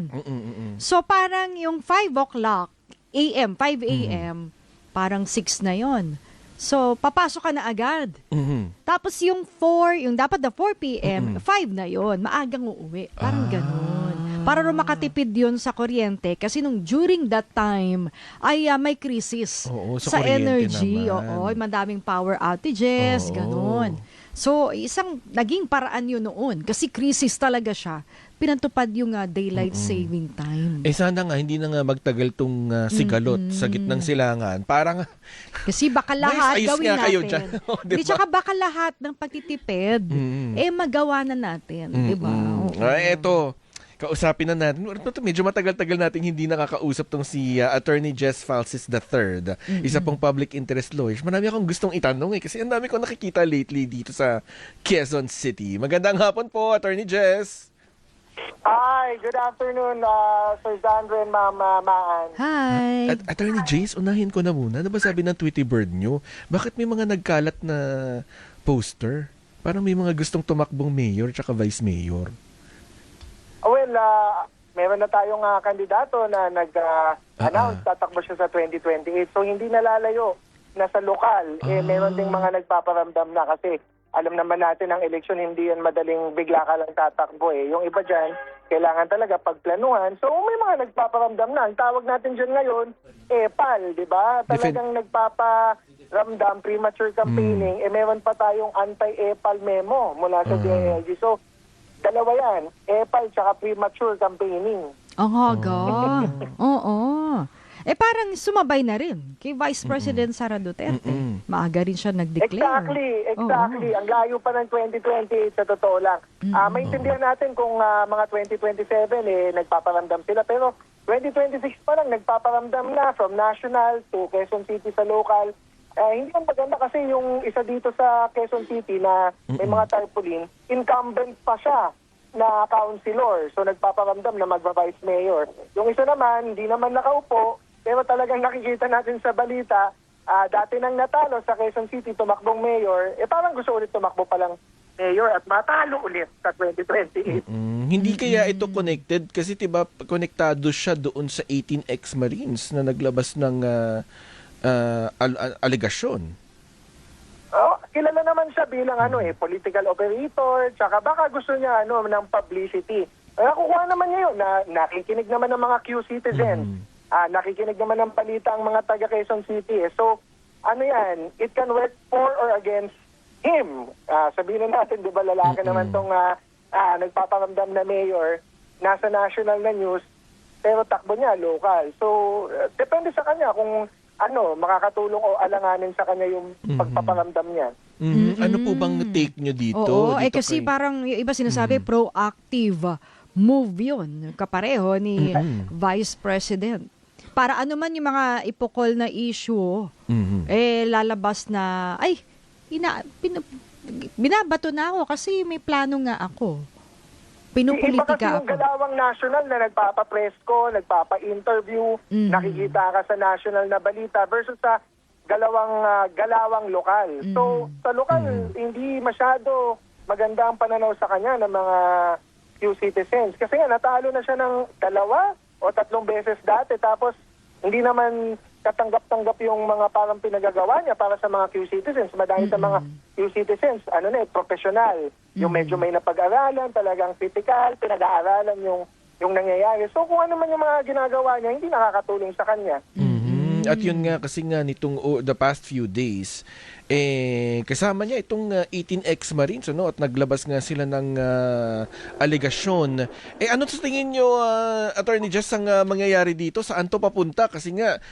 So parang yung 5 o'clock AM, 5 AM, parang 6 na yon. So, papasok ka na agad. Tapos yung 4, yung dapat na 4 p.m., 5 na yon, maagang uuwi. Parang ganun. Para rin makatipid yun sa kuryente kasi nung during that time ay may crisis Oo, sa kuryente energy. naman. Oo, madaming power outages, Oo. ganun. So, isang naging paraan yun noon kasi crisis talaga siya. Pinantupad yung daylight saving time. Sana nga, hindi na nga magtagal tong sigalot sa gitnang silangan. Parang, Kasi baka lahat ayos gawin nga kayo natin. dyan. O, diba? Di, tsaka baka lahat ng pagtitipid, magawa na natin. Di ba? Oo. Eto, kausapin na natin. Medyo matagal-tagal natin hindi nakakausap tong si Attorney Jess Falsis III. Isa pong public interest lawyer. Marami akong gustong itanong kasi ang dami ko nakikita lately dito sa Quezon City. Magandang hapon po, Attorney Jess. Hi, good afternoon, Sir Sandro and Ma'am Maan. Hi. Attorney Jess, unahin ko na muna. Ano ba sabi ng Tweety Bird nyo? Bakit may mga nagkalat na poster? Parang may mga gustong tumakbong mayor tsaka vice mayor. Well, meron na tayong kandidato na nag-announce tatakbo siya sa 2028. So hindi nalalayo na sa lokal, meron ding mga nagpaparamdam na kasi alam naman natin ang eleksyon, hindi yan madaling bigla ka lang tatakbo eh. Yung iba dyan, kailangan talaga pagplanuhan. So may mga nagpaparamdam na. Ang tawag natin dyan ngayon, EPAL, di ba? Talagang nagpaparamdam, premature campaigning. Meron pa tayong anti-EPAL memo mula sa DILG. So dalawa yan, EPAL tsaka premature campaigning. Ang haga. Oo. Parang sumabay na rin kay Vice President Sara Duterte. Maaga rin siya nag-declare. Exactly. Ang layo pa ng 2028 sa totoo lang. Maintindihan natin kung mga 2027 nagpaparamdam sila. Pero 2026 pa lang nagpaparamdam na from national to Quezon City sa local. Hindi ang maganda kasi yung isa dito sa Quezon City na may mga tarpaulin, incumbent pa siya na councilor. So nagpaparamdam na magba-vice mayor. Yung isa naman, hindi naman nakaupo, pero talagang nakikita natin sa balita, dati nang natalo sa Quezon City, tumakbong mayor, parang gusto ulit tumakbo palang mayor at matalo ulit sa 2028. Hindi kaya ito connected? Kasi diba, konektado siya doon sa 18 ex-Marines na naglabas ng alegasyon. Kilala naman siya bilang political operator, tsaka baka gusto niya ng publicity. Nakukuha naman niya yun, nakikinig naman ng mga Q-citizens. Nakikinig naman ng balita ang mga taga Quezon City. So, yan, it can work for or against him. Sabihin na natin, di ba, lalaki naman tong nagpaparamdam na mayor, nasa national na news, pero takbo niya, local. So, depende sa kanya kung makakatulong o alanganin sa kanya yung pagpaparamdam niya. Ano po bang take nyo dito? Oo, dito kasi parang yung iba sinasabi proactive move yun, kapareho ni Vice President. Para ano man yung mga ipokol na issue, lalabas na, binabato na ako kasi may plano nga ako. Pinupolitika Iba kasi yung ako. galawang national na nagpapa-presko, nagpapa-interview, nakikita ka sa national na balita versus sa galawang lokal. So, sa lokal, hindi masyado maganda ang pananaw sa kanya ng mga Q-citizens. Kasi nga, natalo na siya ng 2 o 3 beses dati. Tapos, hindi naman katanggap-tanggap yung mga parang pinagagawa niya para sa mga Q-citizens. Madami sa mga Q-citizens, professional. Yung medyo may napag-aralan, talagang critical, pinag-aaralan yung nangyayari. So kung ano man yung mga ginagawa niya, hindi nakakatulong sa kanya. At yun nga, kasi nga nitong the past few days, kasama niya itong 18 ex-Marines, at naglabas nga sila ng alegasyon. Ano sa tingin nyo, Attorney Jess, ang mangyayari dito? Saan to papunta? Kasi nga,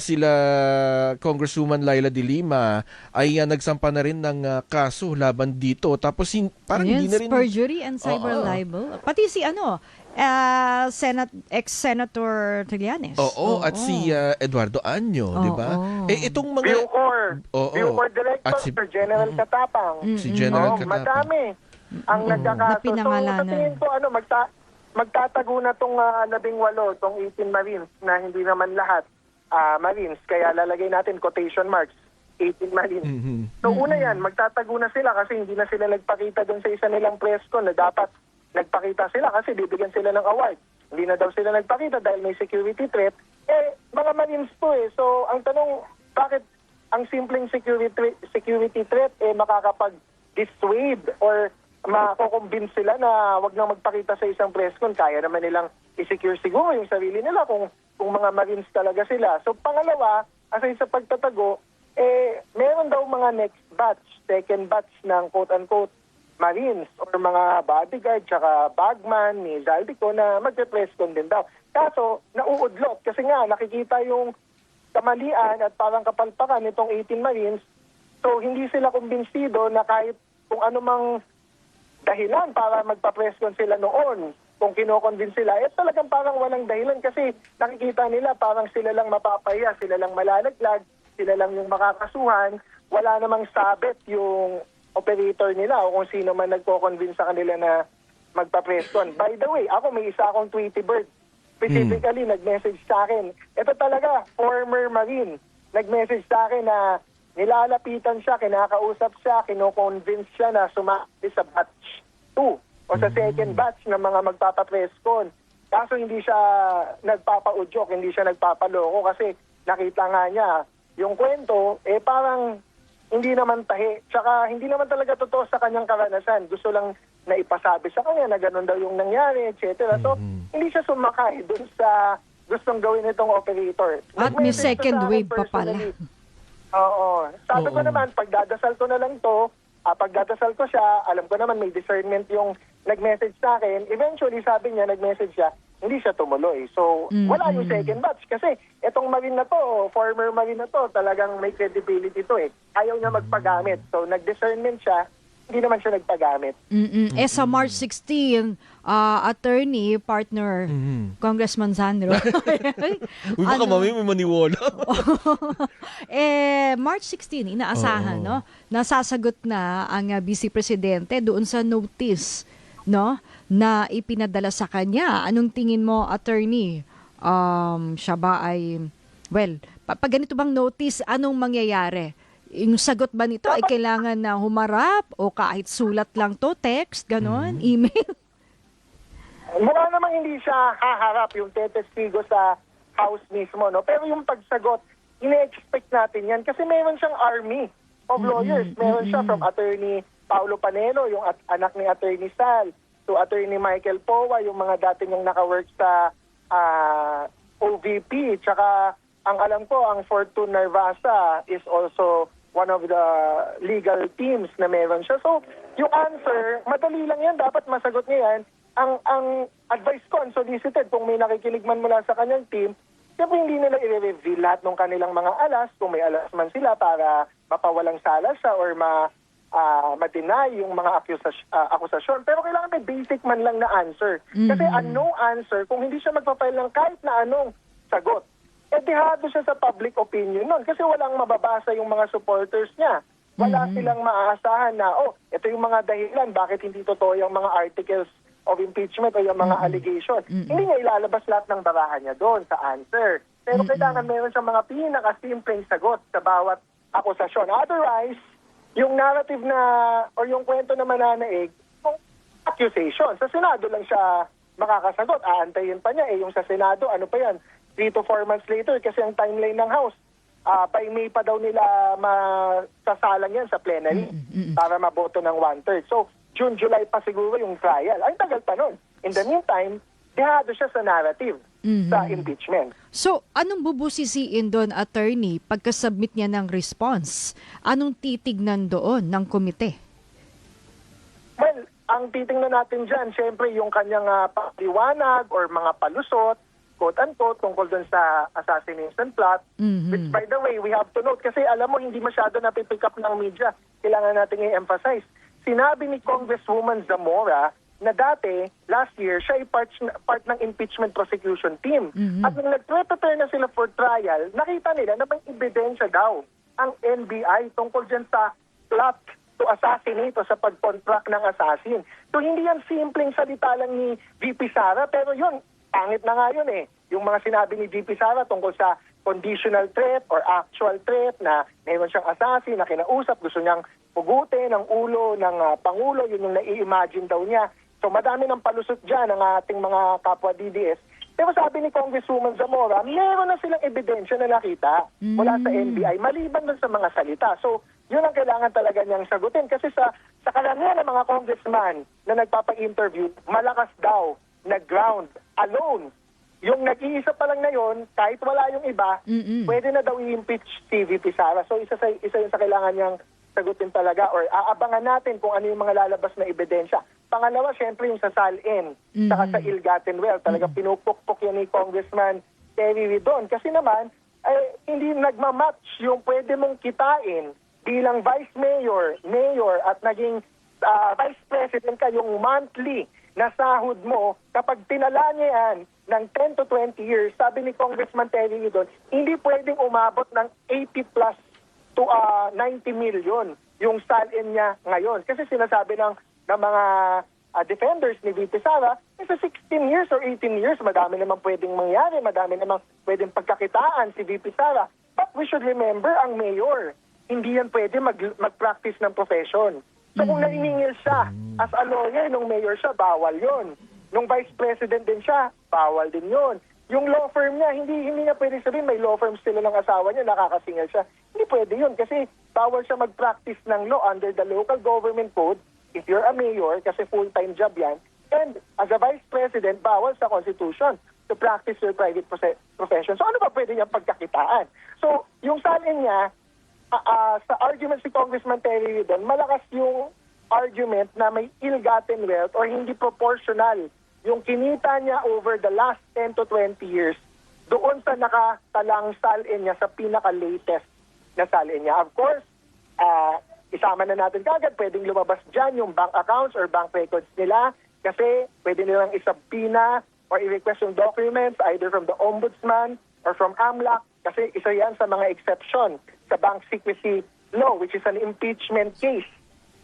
sila Congresswoman Laila De Lima ay nagsampa na rin ng kaso laban dito. Tapos parang hindi na rin... perjury and cyber libel. Pati si ex-Senator Trillanes. At si Eduardo Anyo, di ba? Itong mga... Bucor Director, At si General Katapang. Si General Katapang. Madami ang nagkakaso. So, sa tingin ko, magtatago na itong 18, itong 18 Marines na hindi naman lahat Marines. Kaya lalagay natin quotation marks, 18 Marines. So, una yan, magtatago na sila kasi hindi na sila nagpakita doon sa isa nilang presko na dapat nagpakita sila kasi bibigyan sila ng award. Hindi na daw sila nagpakita dahil may security threat. Mga Marines to So, ang tanong, bakit ang simpleng security threat makakapag-dissuade or mako-convince sila na wag nang magpakita sa isang presscon? Kaya naman nilang i-secure siguro yung sarili nila kung mga Marines talaga sila. So, pangalawa, asay sa pagtatago, meron daw mga next batch, second batch ng quote-unquote Marines or mga bodyguard tsaka bagman ni Zaldico na magpe-presscon din daw. Kaso, nauudlot kasi nga nakikita yung kamalian at parang kapalpakan nitong 18 Marines. So, hindi sila kumbinsido na kahit kung anumang dahilan para magpa-presscon sila noon, kung kinoconvince sila, talagang parang walang dahilan kasi nakikita nila parang sila lang mapapahiya, sila lang malalaglag, sila lang yung makakasuhan, wala namang sabit yung operator nila o kung sino man nagko-convince sa kanila na magpa-presscon. By the way, ako may isa akong Tweety Bird. Specifically, nag-message sa akin. Ito talaga, former Marine. Nag-message sa akin na nilalapitan siya, kinakausap siya, kino-convince siya na sumali sa batch 2 o sa second batch ng mga magpapa-presscon. Kaso hindi siya nagpapa-udyok, hindi siya nagpapaloko kasi nakita nga niya yung kwento, parang hindi naman tahi. Tsaka hindi naman talaga totoo sa kanyang karanasan. Gusto lang na ipasabi sa kanya na ganun daw yung nangyari, etc. So, hindi siya sumakay dun sa gustong gawin itong operator. At may Nag-message second siya sa akin wave pa pala. personally. Oo. Sabi ko naman, pagdadasal ko na lang to, pagdadasal ko siya, alam ko naman may discernment yung nag-message sa akin. Eventually, sabi niya, nag-message siya, hindi siya tumuloy. So, wala yung second batch. Kasi itong marine na to, former marine na to, talagang may credibility to eh. Ayaw niya magpagamit. So, nag-discernment siya, hindi naman siya nagpagamit. Sa March 16, attorney, partner, Congressman Sandro. Uy, baka mami may maniwala. March 16, inaasahan, no? Nasasagot na ang Vice Presidente doon sa notice, no? Na ipinadala sa kanya. Anong tingin mo, attorney? Siya ba ay, well, pag ganito bang notice, anong mangyayari? Yung sagot ba nito ay kailangan na humarap o kahit sulat lang to, text, ganon, email? Mukha namang hindi siya haharap yung tetestigo sa house mismo, no? Pero yung pagsagot, ine-expect natin yan kasi meron siyang army of lawyers. Meron siya from Attorney Paulo Panelo, yung anak ni Attorney Sal, to Attorney Michael Powa, yung mga dati niyang nakawork sa OVP. Tsaka ang alam ko, ang Fortune Narvasa is also one of the legal teams na meron siya. So, yung answer, madali lang yan. Dapat masagot niya yan. Ang advice ko, unsolicited, kung may nakikinig man mula sa kanyang team, siyempre hindi nila i-reveal lahat ng kanilang mga alas, kung may alas man sila para mapawalang sala siya or ma-deny yung mga akusasyon. Pero kailangan may basic man lang na answer. Kasi a no answer, kung hindi siya magpapile ng kahit na anong sagot, dehado siya sa public opinion nun kasi walang mababasa yung mga supporters niya. Wala silang maaasahan na, ito yung mga dahilan, bakit hindi totoo yung mga articles of impeachment o yung mga allegation. Hindi niya ilalabas lahat ng barahan niya doon sa answer. Pero kailangan meron siyang mga pinakasimpleng sagot sa bawat akusasyon. Otherwise, yung narrative na, or yung kwento na mananaig, yung accusation. Sa Senado lang siya makakasagot. Aantayin pa niya yung sa Senado, ano pa yan? 3 to 4 months later kasi ang timeline ng House, by May pa daw nila masasalang yan sa plenary para maboto ng 1/3. So, June, July pa siguro yung trial. Ang tagal pa nun. In the meantime, dehado siya sa narrative sa impeachment. So, anong bubusisiin doon, attorney, pagka-submit niya ng response? Anong titignan doon ng komite? Well, ang titingnan natin dyan, syempre yung kanyang paliwanag or mga palusot, quote-unquote, tungkol dun sa assassination plot. Which, by the way, we have to note, kasi alam mo, hindi masyado napipick up ng media. Kailangan natin i-emphasize. Sinabi ni Congresswoman Zamora na dati, last year, siya ay part ng impeachment prosecution team. At nung nag-prepare na sila for trial, nakita nila na may ebidensya daw ang NBI tungkol dyan sa plot to assassinate o sa pag-contract ng assassin. So, hindi yan simpleng salita lang ni VP Sara, pero yun, pangit na nga yun eh. Yung mga sinabi ni VP Sara tungkol sa conditional threat or actual threat na mayroon siyang assassin na kinausap, gusto niyang pugutin ang ulo ng Pangulo, yun yung nai-imagine daw niya. So madami ng palusot dyan ng ating mga kapwa DDS. Pero sabi ni Congresswoman Zamora, meron na silang ebidensya na nakita mula sa NBI, maliban na sa mga salita. So yun ang kailangan talaga niyang sagutin. Kasi sa karamihan ng mga congressman na nagpapa-interview, malakas daw na ground alone. Yung nag-iisa pa lang na yon, kahit wala yung iba, pwede na daw i-impeach si VP Sara. So isa yun sa kailangan niyang sagutin talaga or aabangan natin kung ano yung mga lalabas na ebidensya. Pangalawa, syempre yung sa SALN, saka sa Ill-Gotten Wealth. Talaga pinupukpok yan ni Congressman Terry Ridon. Kasi naman, hindi nagmamatch yung pwede mong kitain bilang vice mayor, mayor at naging vice president ka, yung monthly na sahod mo, kapag tinala niya yan ng 10 to 20 years, sabi ni Congressman Terry doon, hindi pwedeng umabot ng 80 plus to 90 million yung salin niya ngayon. Kasi sinasabi ng mga defenders ni VP Sara, sa 16 years or 18 years, madami naman pwedeng mangyari, madami naman pwedeng pagkakitaan si VP Sara. But we should remember, ang mayor, hindi yan pwede mag-practice ng profession. So kung naniningil siya as a lawyer, nung mayor siya, bawal yon. Nung vice president din siya, bawal din yon. yung law firm niya, hindi niya pwede sabihin may law firm sila ng asawa niya, nakakasingil siya. Hindi pwede yun kasi bawal siya mag-practice ng law under the local government code if you're a mayor kasi full-time job yan. And as a vice president, bawal sa constitution to practice your private profession. So ano ba pwede niyang pagkakitaan? So yung salin niya, sa argument si Congressman Terry doon, malakas yung argument na may ill-gotten wealth or hindi proportional yung kinita niya over the last 10 to 20 years doon sa nakatalang salin niya sa pinaka-latest na salin niya. Of course, isama na natin kagad, pwedeng lumabas dyan yung bank accounts or bank records nila kasi pwede nilang isabina or i-request yung documents either from the Ombudsman or from AMLAC kasi isa yan sa mga exception sa bank secrecy law which is an impeachment case.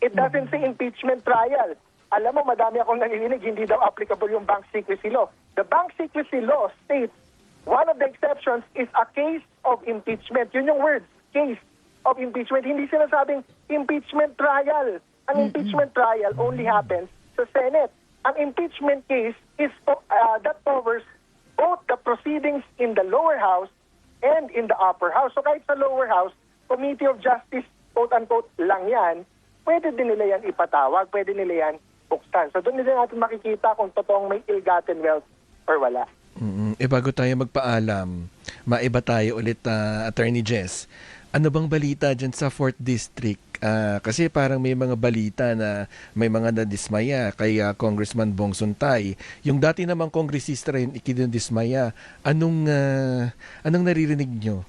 It doesn't say impeachment trial. Alam mo, madami akong nanginig, hindi daw applicable yung bank secrecy law. The bank secrecy law states one of the exceptions is a case of impeachment. Yun yung words, case of impeachment. Hindi sinasabing impeachment trial. Ang impeachment trial only happens sa Senate. Ang impeachment case is that covers both the proceedings in the lower house and in the upper house. So kahit sa lower house, Committee of Justice, quote-unquote, lang yan, pwede din nila yan ipatawag, pwede nila yan buksan. So doon nila natin makikita kung totoong may ill-gotten wealth or wala. Bago tayo magpaalam, maiba tayo ulit, Attorney Jess. Ano bang balita dyan sa 4th District? Kasi parang may mga balita na may mga nadismaya kay Congressman Bong Suntay. Yung dati namang kongresista rin ikinadismaya. Anong naririnig nyo?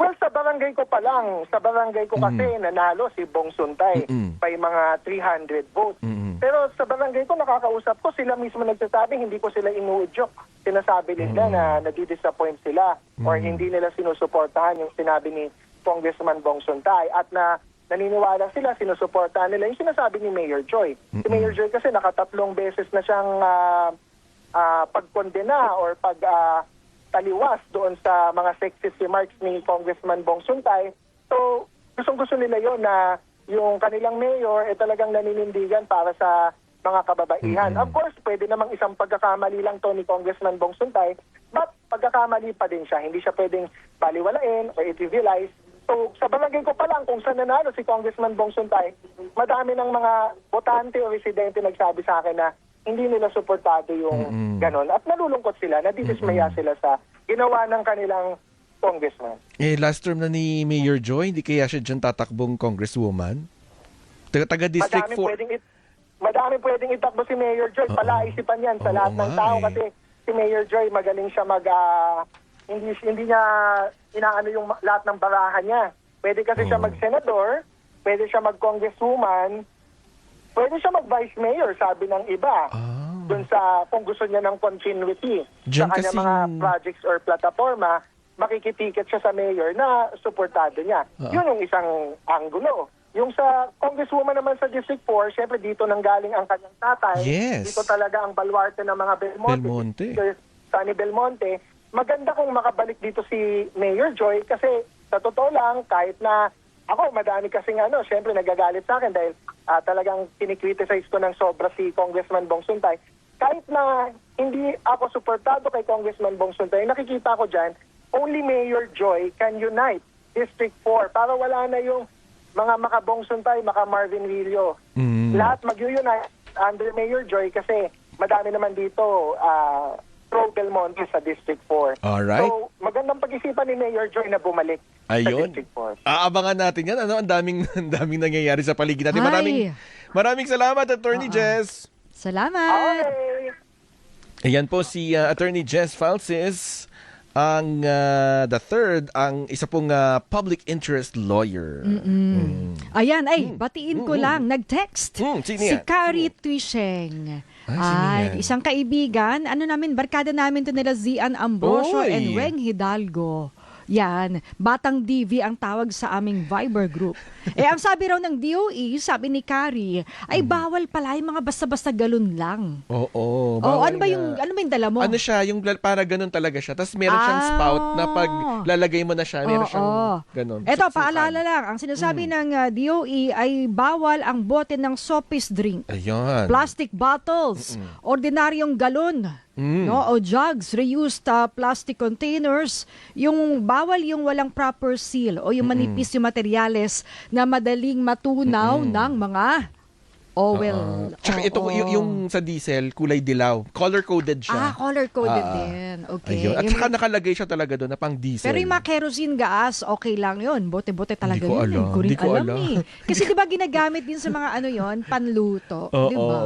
Well, sa barangay ko pa lang. Sa barangay ko kasi nanalo si Bong Suntay by mga 300 votes. Pero sa barangay ko, nakakausap ko, sila mismo nagsasabi, hindi ko sila inuudyok. Sinasabi nila na nadi-disappoint sila or hindi nila sinusuportahan yung sinabi ni Congressman Bong Suntay at na naniniwala sila, sinusuportahan nila yung sinasabi ni Mayor Joy. Si Mayor Joy kasi nakatatlong beses na siyang pagkondena or taliwas doon sa mga sexist remarks ni Congressman Bong Suntay. So, gustong-gusto nila yon na yung kanilang mayor talagang naninindigan para sa mga kababaihan. Of course, pwede namang isang pagkakamali lang to ni Congressman Bong Suntay, but pagkakamali pa din siya. Hindi siya pwedeng baliwalain or i-trivialize. So, sa barangay ko pa lang, kung saan nanalo si Congressman Bong Suntay, madami ng mga botante o residente nagsabi sa akin na hindi nila suportado yung ganon. At nalulungkot sila, nadidismaya sila sa ginawa ng kanilang congressman. Last term na ni Mayor Joy, hindi kaya siya dyan tatakbong congresswoman? Taga-District 4. Madami pwedeng itakbo si Mayor Joy. Palaisipan yan sa lahat ng tao kasi si Mayor Joy magaling siya hindi niya inaano yung lahat ng barahan niya. Pwede kasi siya mag-senador, pwede siya mag-congresswoman, pwede siya mag-vice mayor, sabi ng iba. Dun sa, kung gusto niya ng continuity sa kanya mga projects or plataforma, makikitiket siya sa mayor na suportado niya. Yun yung isang anggulo. Yung sa congresswoman naman sa District 4, syempre dito nanggaling ang kanyang tatay. Yes. Dito talaga ang baluarte ng mga Belmonte. Sunny Belmonte. Maganda kung makabalik dito si Mayor Joy kasi sa totoo lang, kahit na ako, madami kasing syempre nagagalit sa akin dahil talagang kinikriticize ko ng sobra si Congressman Bong Suntay. Kahit na hindi ako suportado kay Congressman Bong Suntay, nakikita ko dyan, only Mayor Joy can unite District 4 para wala na yung mga maka-Bong Suntay, maka-Marvin Villo. Lahat mag-unite under Mayor Joy kasi madami naman dito pro-Belmonte sa District 4. Alright. So, magandang pag-isipan ni Mayor Joy na bumalik sa District 4. Aabangan natin yan. Ang daming nangyayari sa paligid natin. Maraming salamat, Attorney Jess. Salamat. Okay. Ayan po si Attorney Jess Falces, ang the third, ang isa pong public interest lawyer. Ayan, batiin ko lang. Nag-text si Carrie Tuisheng. Isang kaibigan, barkada namin to nila Zian Ambrosio and Weng Hidalgo. Yan, Batang DV ang tawag sa aming Viber group. Ang sabi raw ng DOE, sabi ni Carrie, ay bawal pala yung mga basta-basta galon lang. Oo. Ano ba yung dala mo? Ano siya, yung para ganun talaga siya. Tapos meron siyang spout na pag lalagay mo na siya, meron siyang ganun. Ito, paalala lang, ang sinasabi ng DOE ay bawal ang bote ng sopis drink. Ayan. Plastic bottles, ordinaryong galon, no, o jugs, reused plastic containers, yung bawal yung walang proper seal o yung manipis yung materyales na madaling matunaw ng mga oil. Tsaka ito, yung sa diesel, kulay dilaw. Color-coded siya. Color-coded din. Okay. Ayun. At saka nakalagay siya talaga doon na pang diesel. Pero yung mga kerosene gas, okay lang yun. Bote-bote talaga Hindi ko yun. alam. Hindi ko rin Hindi ko alam alam. eh. Kasi di ba ginagamit din sa mga ano yun, panluto. Di ba?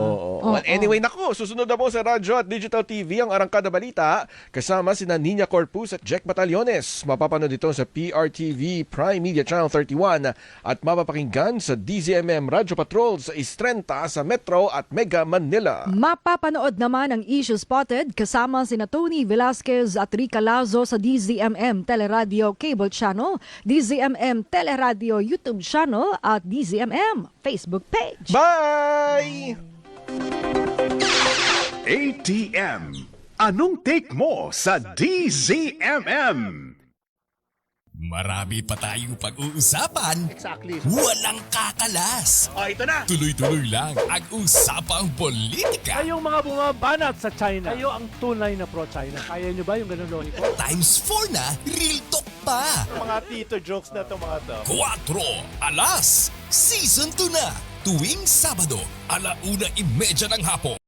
Well, anyway, naku, susunod na po sa radyo at digital TV ang Arangkada Balita kasama sina Nina Corpus at Jack Batallones. Mapapanood ito sa PRTV Prime Media Channel 31 at mapapakinggan sa DZMM Radyo Patrol sa Istrenta sa Metro at Mega Manila. Mapapanood naman ang Issue Spotted kasama sina Tony Velasquez at Rica Lazo sa DZMM Teleradio Cable Channel, DZMM Teleradio YouTube Channel at DZMM Facebook page. Bye! ATM. Anong take mo sa DZMM? Marami pa tayong pag-uusapan. Exactly. Walang kakalas. Ito na! Tuloy-tuloy lang ang usapang politika. Kayong mga bumabanat sa China, kayo ang tunay na pro-China. Kaya nyo ba yung ganun logiko? Times 4 na, real talk pa. Mga tito jokes na to mga to. 4 alas, season 2 na. Tuwing Sabado, 1:30 ng hapon.